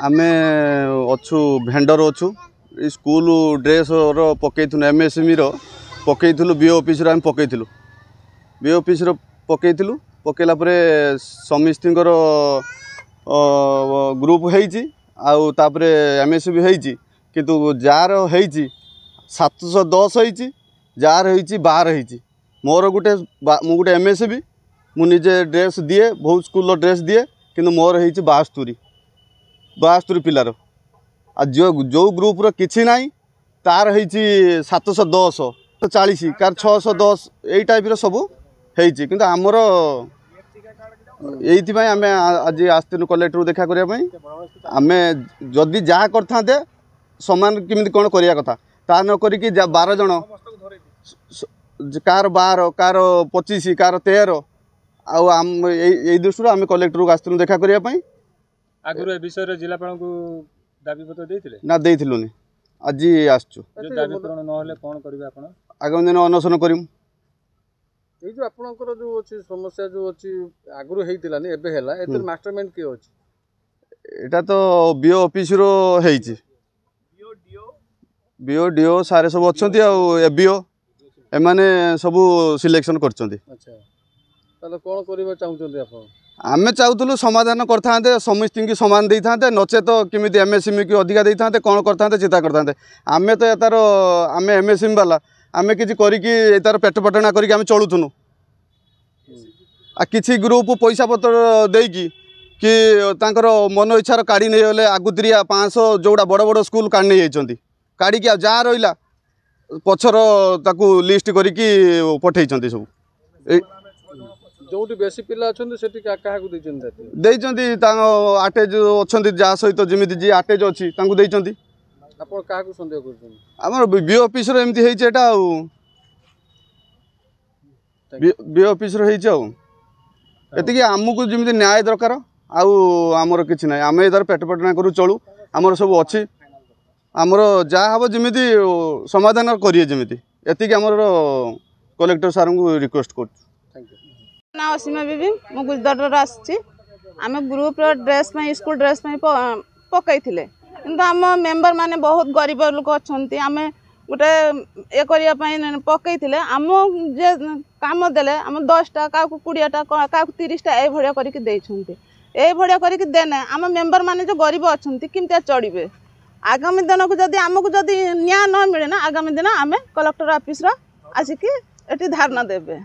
आमे अच्छु भेंडर अच्छु स्कूल ड्रेस पकईलु एमएसएमई पकईलु बीओ ऑफिस आम पकईलु बीओ ऑफिस पकईलु पकईला समस्त ग्रुप होपर एमएसएमई होती किंतु जार हो 710 होती जार हो 12 होती मोर गोटे एमएसएमई मुझे ड्रेस दिए बहुत स्कूल ड्रेस दिए किंतु मोर हो 72 पिलार आ जो ग्रुप रो किछि नाही तार हो 710 40 कार 610 यही टाइप सब होती किंतु आमर ये आम आज आसलु कलेक्टर देखा करने आम जदि जहाँ करते समान किमिति कौन करिया कथा ता न करिकी 12 जन कार 12 कार 25 कार 13 आम यही दृष्टि आम कलेक्टर को आसलु देखा करने आगुरी विषय जिलापाल को दाबी पत्र देथिले ना देथिलुनी आज आसचु दाबी पूरण न होले कोन करबे आपण आगामी दिन अनशन करिम ए जो आपनकर जो अछि समस्या जो अछि आगुरी हेतिला नि एबे हैला एतर मास्टरमाइंड के अछि एटा तो बीओ ऑफिस रो हेछि बीओ डीओ सारे सब अछंती आ एबीओ एमाने सब सिलेक्शन करछंती। अच्छा ताले कोन करबा चाहुचंती आपण आमे चाहूलु समाधान करते समस्त की सामान दे था नचे तो किमिति एमएसएमई की अधिका दे था कौन करते चिंता करते आमे तो तार आम एमएसएमई वाला आमे किछि करिकी तार पेट पटना करिकी आमे चलुथुनु आ किछि ग्रुप पैसा पत्र देकी कि तांकर मन इच्छार काढ़ी नहीं गले आगुतरिया 500 जोड़ा बड़ बड़ स्कूल काढ़ नहीं जाइछंती काढ़ी आ जहाँ रहिला पछर ताकू लिस्ट करिकी पठेइछंती सब जोटी बेसी पिला अछंती सेठी काहा को दैछंती देइछंती तांग अटैच अछंती जा सहित जेमिति जी अटैच अछि तांगु देइछंती आपण काहा को संदेह करछन हमर बीओ ऑफिस रो एमति हेइ एटा आ बीओ ऑफिस रो हेइ एतिकी आमको जेमिति न्याय दरकार आमर किछि नै आमे इधर पेट पटना करू चलू आमर सब अछि आमर जा हबो जेमिति समाधान करिए जेमिति एतिकी आमर कलेक्टर सार को रिक्वेस्ट कर ना असीमा बीबी मु गुजदार आसी आम ग्रुप ड्रेस में स्कूल ड्रेस में पकईले किंतु आम मेंबर माने बहुत गरीब लोक अच्छा आम गोटे ये करने पकईले आम जे काम देले आम 10टा क्या 20टा क्या 30टा ये करके करके देने आम मेंबर माने जो गरीब अच्छा किमती चढ़े आगामी दिन को जदि आमको जदि न्याय न मिले ना आगामी दिन आम कलेक्टर ऑफिस आसिकी एटी धारणा देबे।